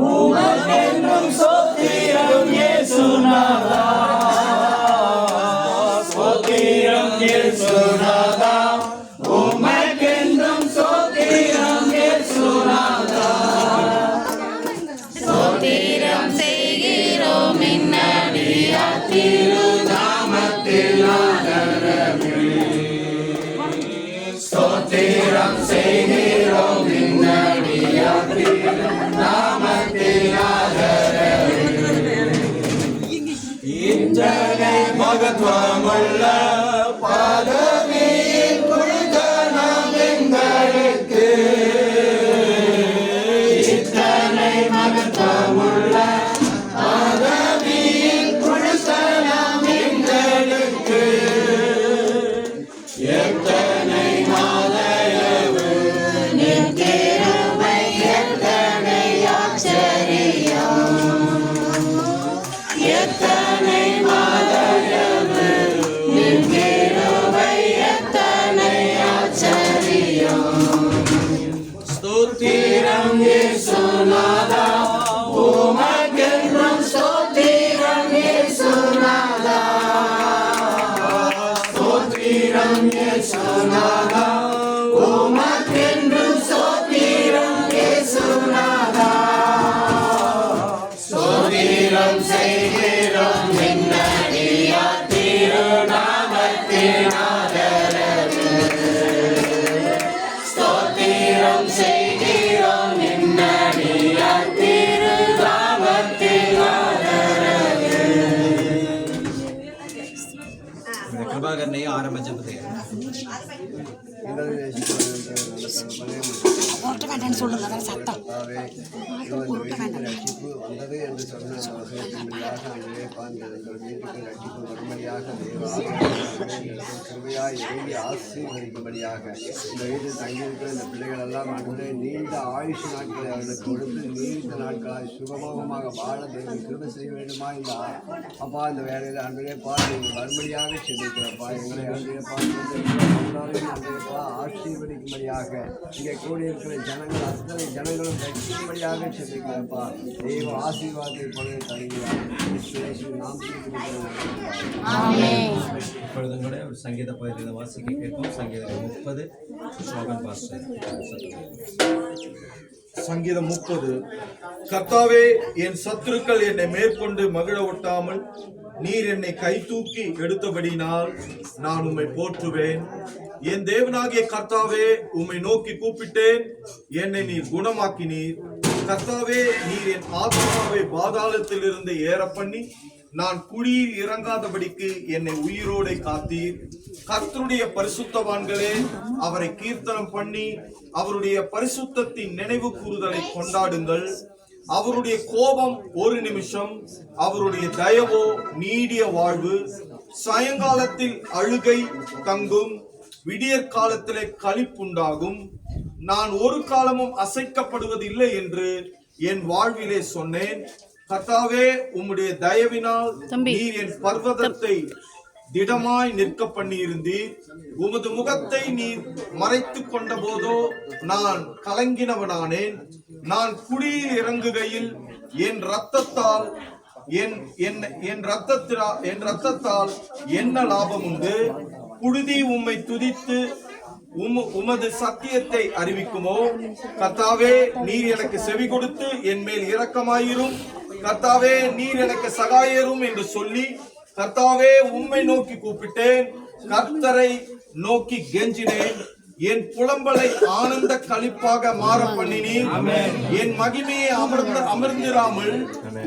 உமக்கென்றும் ஸ்தோத்திரம் இயேசுநாதா, ஸ்தோத்திரம் இயேசுநாதா, உமக்கென்றும் ஸ்தோத்திரம் இயேசுநாதா. ஸ்தோத்திரம் செய்கிறோம் இன்னடியார் திருநாமத்தில் ஆதரவே, ஸ்தோத்திரம் செய்கிறோம் இன்னடியார் திருநாமத்தில் ஆதரவே. இத்தனை மகத்துவமுள்ள பதவியில் கொடுத்த நாம் எங்களுக்கு, இத்தனை மகத்துவமுள்ள பதவியில் கொடுத்த நாம் எங்களுக்கு, எத்தனை மாதயவு நிற்கிறவை எத்தனை ஆச்சரியம், எத்தனை மாதயவு நிற்கிறவை எத்தனை ஆச்சரியம். ஸ்தோத்திரம் இயேசுநாதா, உமக்கென்றும் ஸ்தோத்திரம் இயேசுநாதா, ஸ்தோத்திரம் இயேசுநாதா, உமக்கென்றும் ஸ்தோத்திரம் இயேசுநாதா. ஸ்தோத்திரம் செய்கிறோம் இன்னடியார் திருநாமத்தில் ஆதரவே, ஸ்தோத்திரம் செய்கிறோம் இன்னடியார் திருநாமத்தில் ஆதரவே. கிருபாகரனையே ஆரம்பிச்சது சொல்லுங்க சத்தம் வந்தது என்று சொன்ன கிருபையாய் இறங்கி ஆசீர்வதிக்கும்படியாக இந்த வீட்டில் தங்கியிருக்கிற இந்த பிள்ளைகள் எல்லாம் அன்று நீண்ட ஆயுஷ் நாட்களை அவர்களுக்கு கொடுத்து நீண்ட நாட்களாய் சுகமோகமாக வாழ தேவன் கிருபை செய்ய வேண்டுமா? இந்த அப்பா இந்த வேலையில் அன்றைய பார்த்து மறுபடியாக சென்றிருக்கிறப்பா எங்களை அன்றைய பார்த்து ஆசீர்வதிக்கும்படியாக இங்கே கூடியிருக்கிற ஜனங்கள் அத்தனை ஜனங்களும் ரட்சிக்கும்படியாக சென்றிருக்கிறப்பா தெய்வ ஆசீர்வாதத்தை கொண்டு தருகிறார். நாம் இப்பொழுதும் கூட ஒரு சங்கீத பகுதியில் வாசிக்க கேட்போம். சங்கீதம் 30 ஸ்லோகன் பாஸ்டர். சங்கீதம் 30. கர்த்தாவே, என் சத்துருக்கள் என்னை மேற்கொண்டு மகிழ ஒட்டாமல் நீர் என்னை கை தூக்கி எடுத்தபடினால் நான் உம்மை போற்றுவேன். என் தேவனாகிய கர்த்தாவே, உம்மை நோக்கி கூப்பிட்டேன், என்னை நீர் குணமாக்கினீர். கர்த்தாவே, நீர் என் ஆத்மாவை பாதாளத்தில் இருந்து ஏற பண்ணி நான் குழியில் இறங்காதபடிக்கு என்னை உயிரோடை காத்தீர். கர்த்தருடைய பரிசுத்தவான்களே, அவரை கீர்த்தனம் பண்ணி அவருடைய பரிசுத்தத்தின் நினைவு கூறுதலை கொண்டாடுங்கள். அவருடைய கோபம் ஒரு நிமிஷம், அவருடைய தயவோ நீடிய வாழ்வு. சாயங்காலத்தில் அழுகை தங்கும், விடியற் காலத்திலே களிப்புண்டாகும். நான் ஒரு காலமும் அசைக்கப்படுவதில்லை என்று என் வாழ்விலே சொன்னேன். கர்த்தாவே, உம்முடைய தயவினால் நீர் என் பர்வதத்தை திடமாய் நிற்க பண்ணியிருந்தீர். உமது முகத்தை நீர் மறைத்து கொண்ட போதோ நான் கலங்கினவனானேன். நான் குழியில் இறங்குகையில் என் ரத்தத்தால் என்ன லாபம் உண்டு? புழுதி உம்மை துதித்து உமது சத்தியத்தை அறிவிக்குமோ? கர்த்தாவே, நீர் எனக்கு செவி கொடுத்து என் மேல் இரக்கமாயிரும். கர்த்தாவே, நீர் எனக்கு சகாயரும் என்று சொல்லி கர்த்தாவே, உம்மை நோக்கி கூப்பிட்டேன். கர்த்தரை நோக்கி கெஞ்சினேன். என் புலம்பலை ஆனந்த களிப்பாக மாற பண்ணினீர். என் மகிமையை அமர்ந்திராமல்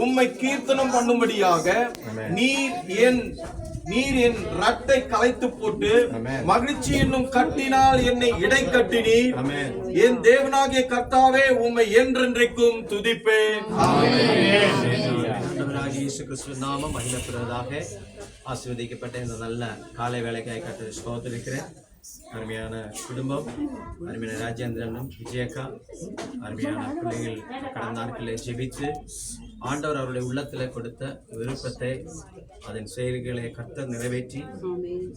உம்மை கீர்த்தனம் பண்ணும்படியாக நீர் என் ரட்டை கலைத்து போட்டு மகிழ்ச்சி என்னும் கட்டினால் என்னை இடை கட்டினீர். என் தேவனாகிய கர்த்தாவே, உம்மை என்றென்றைக்கும் துதிப்பேன். இயேசு கிறிஸ்து நாமம் மகிமைப்படுவதாக. ஆசீர்வதிக்கப்பட்ட இந்த நல்ல காலை வேலைக்காய் கர்த்தரை ஸ்தோத்திரிக்கிறேன். அருமையான குடும்பம், அருமையான ராஜேந்திரனும் விஜயக்கா, அருமையான பிள்ளைகள் கடந்த நாட்களில் ஜெபித்து ஆண்டவர் அவருடைய உள்ளத்தில் கொடுத்த விருப்பத்தை அதன் செயல்களை கர்த்தர் நிறைவேற்றி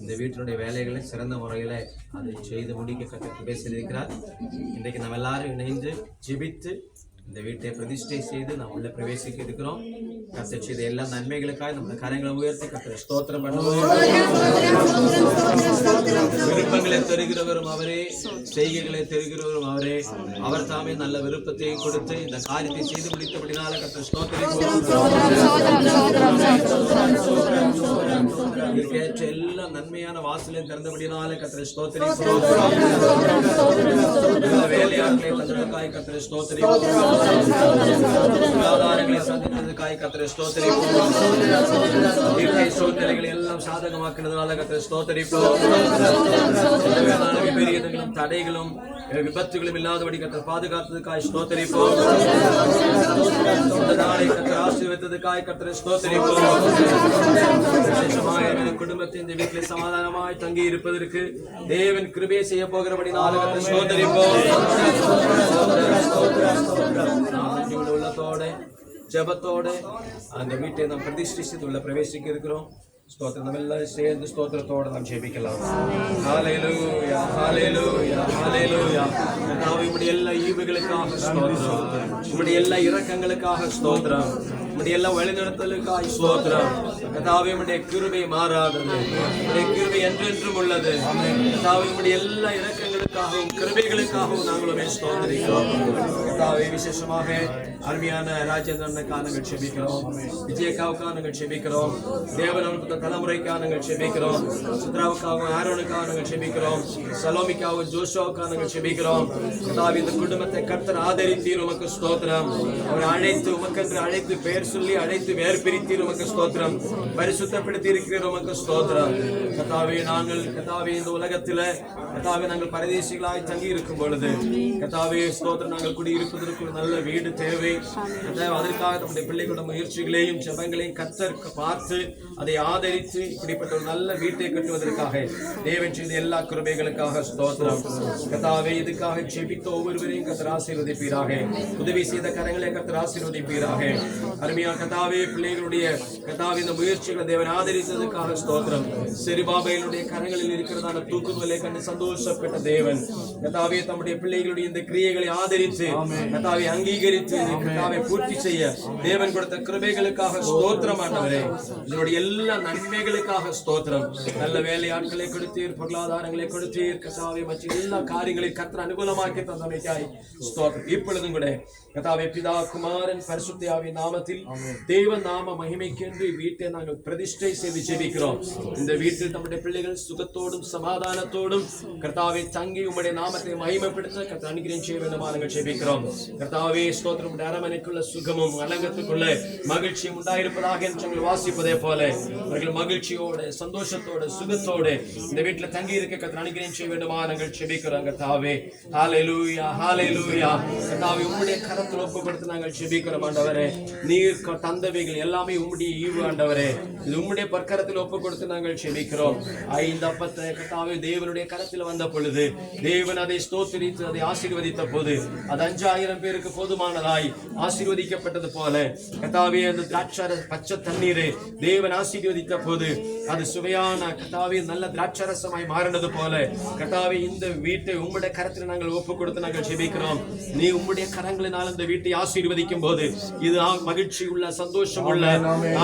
இந்த வீட்டினுடைய வேலைகளை சிறந்த முறையில் அதை செய்து முடிக்க கர்த்தர் பேசியிருக்கிறார். இன்றைக்கு நம்ம எல்லாரும் இணைந்து ஜெபித்து இந்த வீட்டை பிரதிஷ்டை செய்து நாம் உள்ள பிரவேசிக்க இருக்கிறோம். கர்த்தர் செய்த எல்லா நன்மைகளுக்காக நம்ம கரங்களை உயர்த்தி கர்த்தரை ஸ்தோத்திரம் பண்ணுவோம். விருப்பங்களை தருகிறவரும் அவரே, செய்கைகளை தருகிறவரும் அவரே. அவர் தாமே நல்ல விருப்பத்தை கொடுத்து இந்த காரியத்தை செய்து முடித்தபடினால கர்த்தர் ஸ்தோத்திரிப்போம். இதற்கேற்ற எல்லா நன்மையான வாசலையும் திறந்தபடினால கர்த்தரை ஸ்தோத்திரிப்போம். வேலையாட்களை தந்ததற்காக கர்த்தரை ஸ்தோத்திரிப்போம். ஆதாரங்களை சந்தித்ததற்காக கர்த்தரை ஸ்தோத்திரிப்போம். இயற்கை சூழ்நிலைகளை எல்லாம் சாதகமாக்கினதுனால கர்த்தரை ஸ்தோத்திரிப்போம். விபரீதங்களும் தடைகளும் விபத்துகளும் இல்லாதபடி கர்த்தர் பாதுகாத்ததுக்காக ஸ்தோத்திரிப்போம். இந்த நாளை கர்த்தர் ஆசீர்வதித்ததுக்காக கர்த்தரை ஸ்தோத்திரிப்போம். குடும்பத்தை இந்த வீட்டில் சமாதானமாய் தங்கி இருப்பதற்கு தேவன் கிருபை செய்ய போகிறபடினால கர்த்தரை ஸ்தோத்திரிப்போம். உள்ளத்தோட ஜெபத்தோட அந்த வீட்டை நாம் பிரதிஷ்டித்து உள்ள பிரவேசிக்க இருக்கிறோம். ஸ்தோத்திரம் நம்ம எல்லாம் சேர்ந்து ஸ்தோத்திரத்தோட நாம் ஜெபிக்கலாம். ஹல்லேலூயா ஹல்லேலூயா ஹல்லேலூயா. கர்த்தாவே உம்முடைய எல்லா ஈவுகளுக்காக ஸ்தோத்திரம், உம்முடைய எல்லா இரக்கங்களுக்காக ஸ்தோத்திரம், உம்முடைய எல்லா வழிநடத்தலுக்காக ஸ்தோத்திரம். கர்த்தாவே உம்முடைய கிருபை மாறாதது, உம்முடைய கிருபை என்றென்றும் உள்ளது. கர்த்தாவே உம்முடைய எல்லா இரக்கங்களுக்காகவும் கிருபைகளுக்காகவும் நாங்களுமே ஸ்தோத்திரிக்கிறோம். கர்த்தாவே விசேஷமாக அருமையான ராஜேந்திரனுக்காக நாங்கள் ஜெபிக்கிறோம். விஜயக்காவுக்காக நாங்கள் ஜெபிக்கிறோம். தேவன் தலைமுறைக்காக நாங்கள் ஜெபிக்கிறோம். சித்ராவுக்காகவும் ஆரோனுக்காக நாங்கள் ஜெபிக்கிறோம். சலோமிக்காவும் ஜோஷுவாவுக்காக நாங்கள் ஜெபிக்கிறோம். கர்த்தாவே இந்த குடும்பத்தை கர்த்தர் ஆதரித்தீர், உமக்கு ஸ்தோத்திரம். அவரை அழைத்து உமக்கென்று அழைத்து பெயர் சொல்லி அழைத்து வேறு பிரித்தீர், உமக்கு ஸ்தோத்திரம். பரிசுத்தப்படுத்தி இருக்கிறீர், உமக்கு ஸ்தோத்திரம். கர்த்தாவே நாங்கள் கர்த்தாவே இந்த உலகத்தில கர்த்தாவே நாங்கள் பரதேசிகளாய் தங்கி இருக்கும் பொழுது கர்த்தாவே ஸ்தோத்திரம் நாங்கள் குடியிருப்பதற்கு ஒரு நல்ல வீடு தேவை. அதற்காக நம்முடைய பிள்ளைகளோட முயற்சிகளையும் ஜெபங்களையும் கர்த்தர் பார்த்து அதை ஆதரித்து இப்படிப்பட்ட ஒரு நல்ல வீட்டை கட்டுவதற்காக தேவன் செய்த எல்லா கிருபைகளுக்காக ஸ்தோத்திரம். கர்த்தாவே இதுக்காக ஜெபித்த ஒவ்வொருவரையும் கர்த்தர் ஆசீர்வதிப்பீராக. உதவி செய்த கரங்களை கர்த்தர் ஆசீர்வதிப்பீராக. அருமையான கர்த்தாவே பிள்ளைகளுடைய கர்த்தாவே இந்த முயற்சிகளை தேவன் ஆதரித்ததற்காக ஸ்தோத்திரம். செருபாபேலுடைய கரங்களில் இருக்கிறதான தூக்குதலை கண்டு சந்தோஷப்பட்ட தேவன் கர்த்தாவே தம்முடைய பிள்ளைகளுடைய இந்த கிரியைகளை ஆதரித்து கர்த்தாவே அங்கீகரித்து கர்த்தாவே பூர்த்தி செய்ய தேவன் கொடுத்த கிருபைகளுக்காக ஸ்தோத்திரம். ஆண்டவரே இதனுடைய எல்லா நன்மைகளுக்காக ஸ்தோத்திரம். நல்ல வேலையாட்களை கொடுத்தீர், பொருளாதாரங்களை கொடுத்தீர் கர்த்தாவே, மற்ற எல்லா காரியங்களையும் கர்த்தர் அனுகூலமாக்கி தந்தமைக்காய் ஸ்தோத்திரம். இப்பொழுதும் கூட கர்த்தாவே பிதா குமாரன் பரிசுத்த ஆவியின் நாமத்தில் தேவ நாம மகிமைக்கென்று வீட்டை நாங்கள் பிரதிஷ்டை செய்து ஜெபிக்கிறோம். இந்த வீட்டில் நம்முடைய பிள்ளைகள் சுகத்தோடும் சமாதானத்தோடும் கர்த்தாவே தங்கி உம்முடைய நாமத்தை மகிமைப்படுத்த கர்த்தர் அனுகிரகம் செய்ய வேண்டுமா நாங்கள் ஜெபிக்கிறோம். கர்த்தாவே ஸ்தோத்திரம். அரமனைக்குள்ள சுகமும் அலங்கத்துக்குள்ள மகிழ்ச்சியும் உண்டாயிருப்பதாக என்று வாசிப்பதே போல அவர்கள் மகிழ்ச்சியோட சந்தோஷத்தோட சுகத்தோட இந்த வீட்டில் தங்கி இருக்க கர்த்தர் அனுகிரகம் செய்ய வேண்டுமா நாங்கள் ஜெபிக்கிறோம். கர்த்தாவே ஹல்லேலூயா ஹல்லேலூயா. கர்த்தாவே உம்முடைய கரத்தில் ஒப்புக்கொடுத்து நாங்கள் ஜெபிக்கிறோம். ஆண்டவரே நீர் தந்தவைகள் எல்லாமே உம்முடைய ஈவு ஆண்டவரே, இது உம்முடைய பற்கரத்தில் ஒப்புக்கொடுத்து நாங்கள் ஜெபிக்கிறோம். இந்த அப்பத்தை கர்த்தாவே தேவனுடைய கரத்தில் வந்த பொழுது தேவன் அதை ஸ்தோத்திரித்து அதை ஆசீர்வதித்த போது அது 5000 பேருக்கு போதுமானதாய் ஆசீர்வதிக்கப்பட்டது போல கர்த்தாவே அந்த திராட்சர பச்சை தண்ணீரை தேவன் ஆசீர்வதித்த போது அது சுவையான கர்த்தாவே நல்ல திராட்சரசமாய் மாறினது போல கர்த்தாவே இந்த வீட்டை உம்முடைய கரத்தில் நாங்கள் ஒப்புக் கொடுத்து நாங்கள் ஜெபிக்கிறோம். நீ உம்முடைய கரங்களினால் இந்த வீட்டை ஆசீர்வதிக்கும் போது இது மகிழ்ச்சி உள்ள சந்தோஷம் உள்ள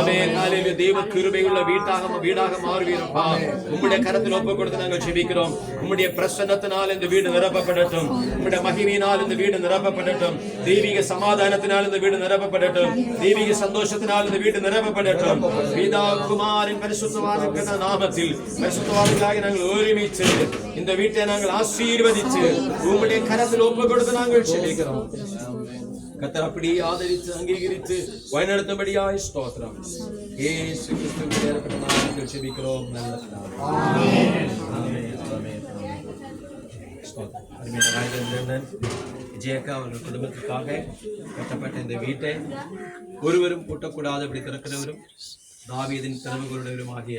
ஆமென் தேவ கிருபை உள்ள வீடாக மாறுவீரப்பா. உம்முடைய கரத்தில் ஒப்புக் கொடுத்து நாங்கள் ஜெபிக்கிறோம். உம்முடைய பிரசன்னத்தினால் இந்த வீடு நிரப்பப்படட்டும். உம்முடைய மகிமையினால் இந்த வீடு நிரப்பப்படட்டும். தெய்வீக சமாதானத்தினால் இந்த வீடு நிரப்பப்படட்டும். தெய்வீக சந்தோஷத்தினால் இந்த வீடு நிரப்பப்படட்டும். பிதா குமாரன் பரிசுத்தவான் நாமத்தில் பரிசுத்தவான்களாக நாங்கள் ஒருமித்து இந்த வீட்டை நாங்கள் ஆசீர்வதித்து உம்முடைய கரத்தில் ஒப்புக் கொடுத்து நாங்கள் ஜெபிக்கிறோம். கர்த்தர் அப்படி ஆதரித்து அங்கீகரித்து வழிநடத்தும்படியாய் ஸ்தோத்திரம். இயேசு கிறிஸ்துவின் பேரில் நாங்கள் ஜெபிக்கிறோம். ஆமென் ஆமென் ஆமென். ஸ்தோத்திரம். அருமையான ராஜேந்திரன் விஜயக்கா அவர்கள் குடும்பத்திற்காக கட்டப்பட்ட இந்த வீட்டை ஒருவரும் கூட்டக்கூடாது அப்படி திறக்கிறவரும் தாவீதின் திறவுகளுடையவரும் ஆகிய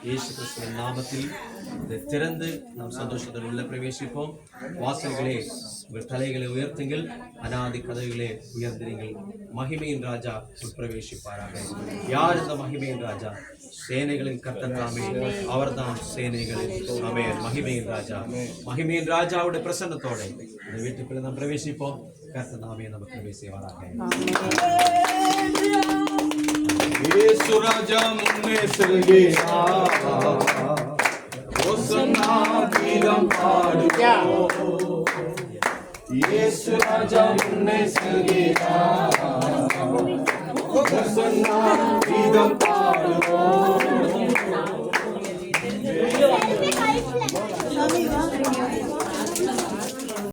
இயேசு கிறிஸ்துவின் நாமத்தில் இதை திறந்து நாம் சந்தோஷத்தில் உள்ள பிரவேசிப்போம். வாசல்களே உங்கள் தலைகளை உயர்த்துங்கள், அநாதி கதவுகளே உயர்ந்திருங்கள். மகிமையின் ராஜா உட்பிரவேசிப்பாராக. யார் இந்த மகிமையின் ராஜா? சேனைகளின் கர்த்தர் தாமே, அவர்தான் சேனைகளின் ஆமென் மகிமையின் ராஜா. மகிமையின் ராஜாவுடைய பிரசன்னத்தோட இந்த வீட்டுக்குள்ள நாம் பிரவேசிப்போம். கர்த்தர் நாமே நமக்கு கிருபை செய்வாராக. இயேசு ராஜா முன்னே செல்கிறார், ஓசன்னா கீதம் பாடுவோம். இயேசு ராஜா முன்னே செல்கிறார், ஓசன்னா கீதம் பாடுவோம்.